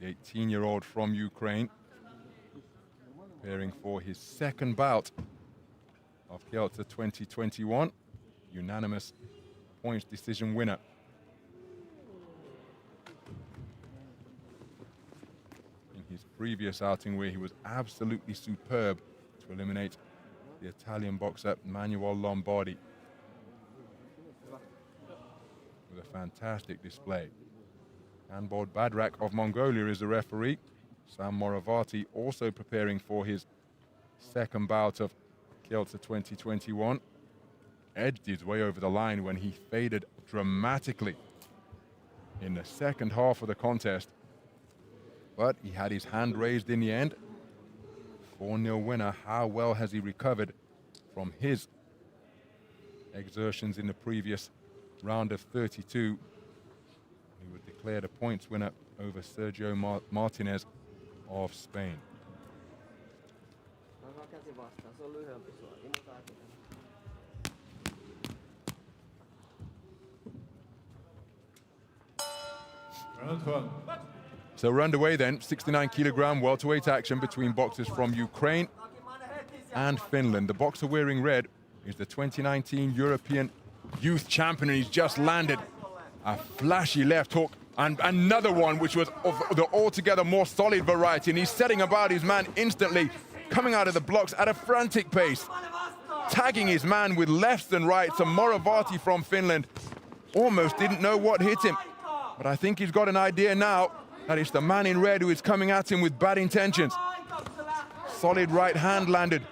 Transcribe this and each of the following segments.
the 18-year-old from Ukraine, preparing for his second bout of Kielce 2021, unanimous points decision winner. In his previous outing, where he was absolutely superb to eliminate the Italian boxer Manuel Lombardi with a fantastic display. Anbod Badrak of Mongolia is the referee. Sam Morovati also preparing for his second bout of Kielce 2021. Edged his way over the line when he faded dramatically in the second half of the contest. But he had his hand raised in the end. 4-0 winner. How well has he recovered from his exertions in the previous round of 32? He was declared a points winner over Sergio Martinez of Spain. So we're underway then, 69kg welterweight action between boxers from Ukraine and Finland. The boxer wearing red is the 2019 European Youth Champion, and he's just landed a flashy left hook and another one which was of the altogether more solid variety, and he's setting about his man instantly, coming out of the blocks at a frantic pace, tagging his man with lefts and rights. And Morovati from Finland almost didn't know what hit him, but I think he's got an idea now that it's the man in red who is coming at him with bad intentions. Solid right hand landed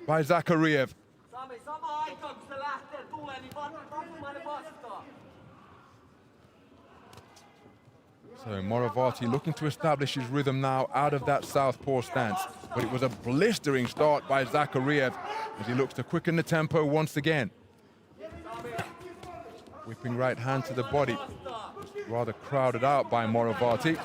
by ZAKHARIEV. So Morovati looking to establish his rhythm now out of that southpaw stance. But it was a blistering start by ZAKHARIEV as he looks to quicken the tempo once again. Whipping right hand to the body. Just rather crowded out by Morovati.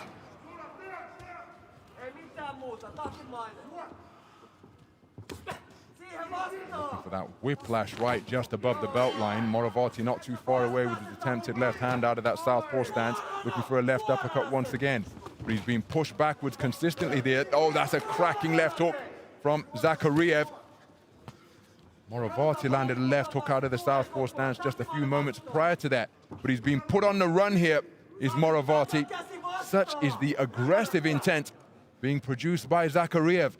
Looking for that whiplash right just above the belt line. Morovati not too far away with his attempted left hand out of that southpaw stance. Looking for a left uppercut once again. But he's been pushed backwards consistently there. Oh, that's a cracking left hook from ZAKHARIEV. Morovati landed a left hook out of the southpaw stance just a few moments prior to that. But he's been put on the run here, is Morovati. Such is the aggressive intent being produced by ZAKHARIEV.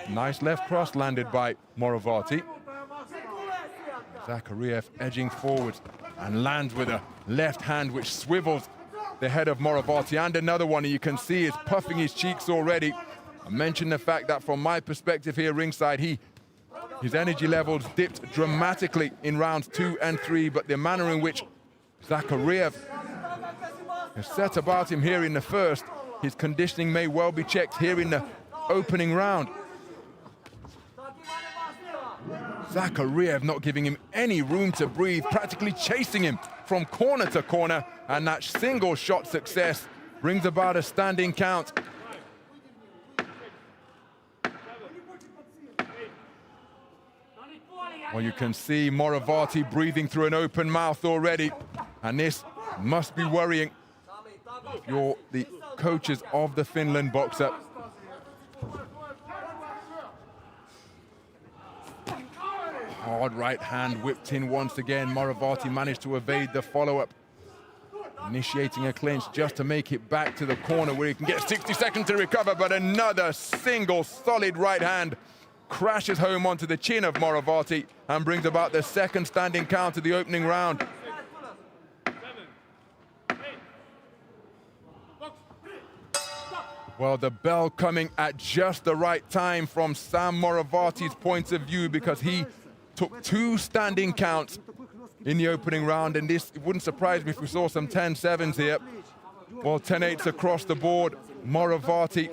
Nice left cross landed by Morovati. ZAKHARIEV edging forwards and lands with a left hand which swivels the head of Morovati, and another one you can see is puffing his cheeks already. I mentioned the fact that from my perspective here ringside, his energy levels dipped dramatically in rounds 2 and 3, but the manner in which ZAKHARIEV has set about him here in the first, his conditioning may well be checked here in the opening round. ZAKHARIEV not giving him any room to breathe, practically chasing him from corner to corner, and that single shot success brings about a standing count. Well, you can see Morovati breathing through an open mouth already, and this must be worrying if you're the coaches of the Finland boxer. Hard right hand whipped in once again. Morovati managed to evade the follow-up, initiating a clinch just to make it back to the corner where he can get 60 seconds to recover, but another single solid right hand crashes home onto the chin of Morovati and brings about the second standing count of the opening round. Well, the bell coming at just the right time from Sam Morovati's point of view, because he took 2 standing counts in the opening round, and this, it wouldn't surprise me if we saw some 10-7s here. Well, 10-8s across the board. Morovati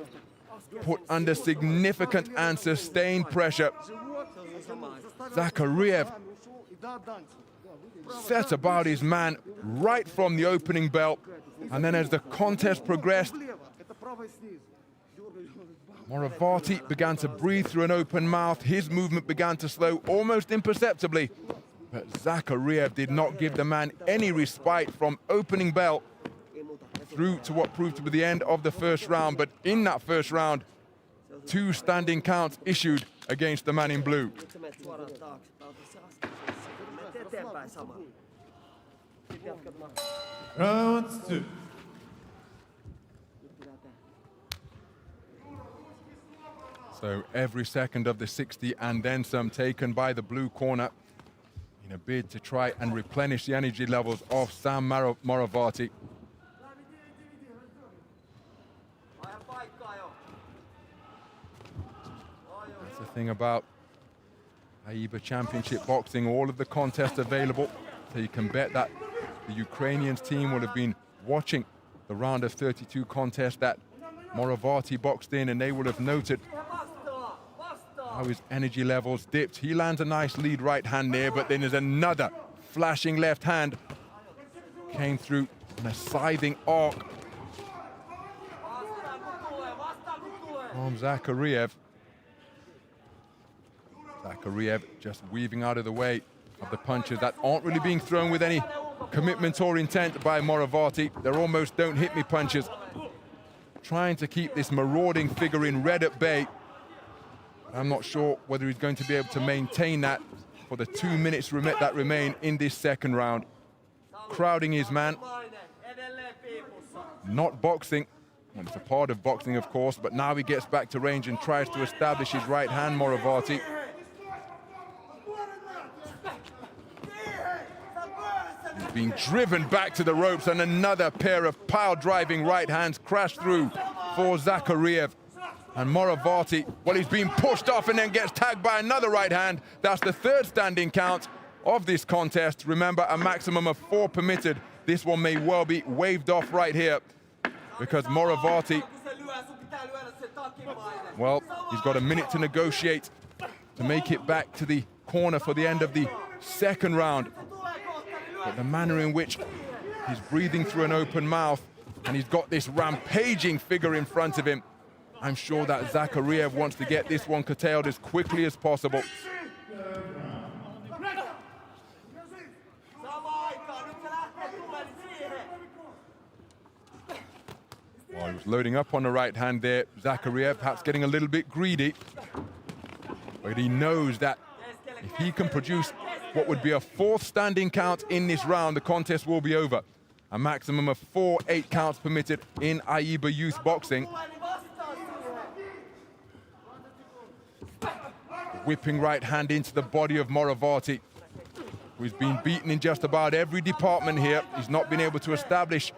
put under significant and sustained pressure. ZAKHARIEV set about his man right from the opening bell, and then as the contest progressed, Morovati began to breathe through an open mouth. His movement began to slow almost imperceptibly, But Zakhariev did not give the man any respite from opening bell through to what proved to be the end of the first round. But in that first round, 2 standing counts issued against the man in blue. Round 2. So every second of the 60 and then some taken by the blue corner in a bid to try and replenish the energy levels of Sam Morovati. That's the thing about AIBA Championship Boxing, all of the contests available. So you can bet that the Ukrainians team will have been watching the round of 32 contest that Morovati boxed in, and they will have noted how his energy levels dipped. He lands a nice lead right hand there, but then there's another flashing left hand. Came through in a scything arc from Zakhariev. Zakhariev just weaving out of the way of the punches that aren't really being thrown with any commitment or intent by Morovati. They're almost don't hit me punches. Trying to keep this marauding figure in red at bay. I'm not sure whether he's going to be able to maintain that for the 2 minutes that remain in this second round. Crowding his man. Not boxing. Well, it's a part of boxing, of course, but now he gets back to range and tries to establish his right hand, Morovati. He's being driven back to the ropes, and another pair of pile-driving right hands crash through for Zakhariev. And Morovati, well, he's being pushed off and then gets tagged by another right hand. That's the 3rd standing count of this contest. Remember, a maximum of 4 permitted. This one may well be waved off right here because Morovati, well, he's got a minute to negotiate to make it back to the corner for the end of the second round. But the manner in which he's breathing through an open mouth and he's got this rampaging figure in front of him, I'm sure that Zakhariev wants to get this one curtailed as quickly as possible. While he was loading up on the right hand there, Zakhariev perhaps getting a little bit greedy. But he knows that if he can produce what would be a 4th standing count in this round, the contest will be over. A maximum of 4 8 counts permitted in AIBA youth boxing. Whipping right hand into the body of Morovati, who's been beaten in just about every department here. He's not been able to establish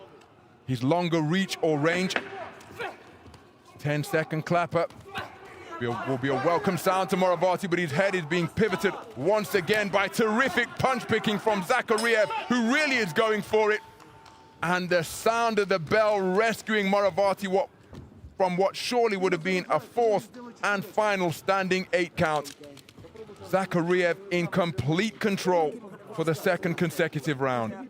his longer reach or range. 10-second clapper. Will be a welcome sound to Morovati, but his head is being pivoted once again by terrific punch picking from Zakhariev, who really is going for it. And the sound of the bell rescuing Morovati from what surely would have been a 4th and final standing 8 count. Zakhariev in complete control for the 2nd consecutive round.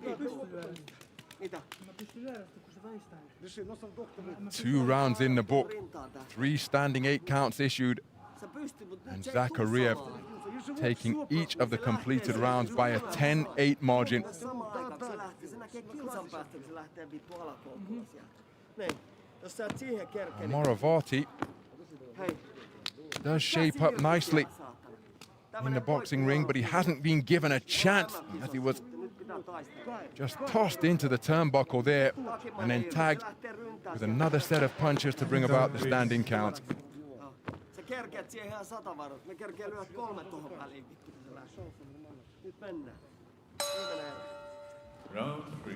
2 rounds in the book, 3 standing 8 counts issued, and Zakhariev taking each of the completed rounds by a 10-8 margin. Morovati does shape up nicely in the boxing ring, but he hasn't been given a chance as he was just tossed into the turnbuckle there and then tagged with another set of punches to bring about the standing count. Round 3.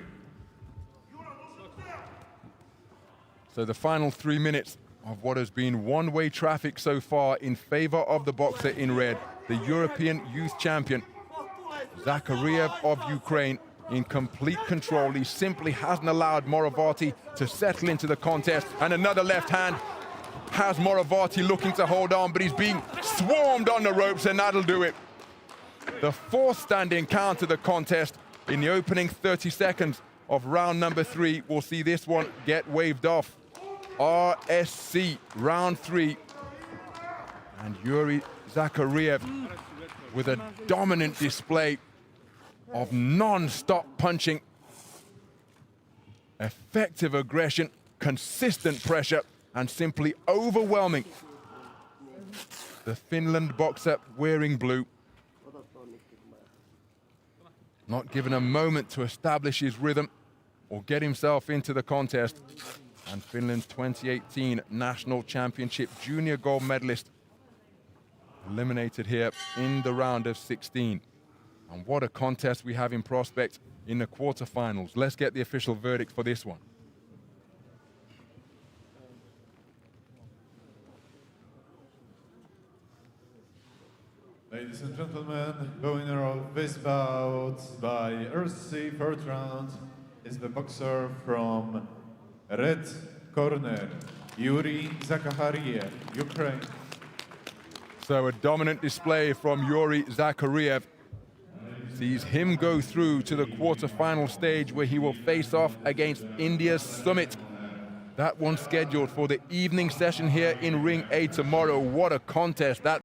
So the final 3 minutes of what has been one-way traffic so far in favor of the boxer in red, the European youth champion, Zakhariev of Ukraine, in complete control. He simply hasn't allowed Morovati to settle into the contest, and another left hand has Morovati looking to hold on, but he's being swarmed on the ropes, and that'll do it. The 4th standing count of the contest in the opening 30 seconds of round number 3. We'll see this one get waved off. RSC, round 3. And Yurii Zakhariev with a dominant display of non-stop punching, effective aggression, consistent pressure, and simply overwhelming the Finland boxer wearing blue. Not given a moment to establish his rhythm or get himself into the contest. And Finland's 2018 National Championship Junior gold medalist eliminated here in the round of 16. And what a contest we have in prospect in the quarterfinals. Let's get the official verdict for this one. Ladies and gentlemen, the winner of this bout by RC first round is the boxer from red corner, Yurii ZAKHARIEIV, Ukraine. So a dominant display from Yurii ZAKHARIEV sees him go through to the quarterfinal stage where he will face off against India's Summit. That one scheduled for the evening session here in Ring A tomorrow. What a contest that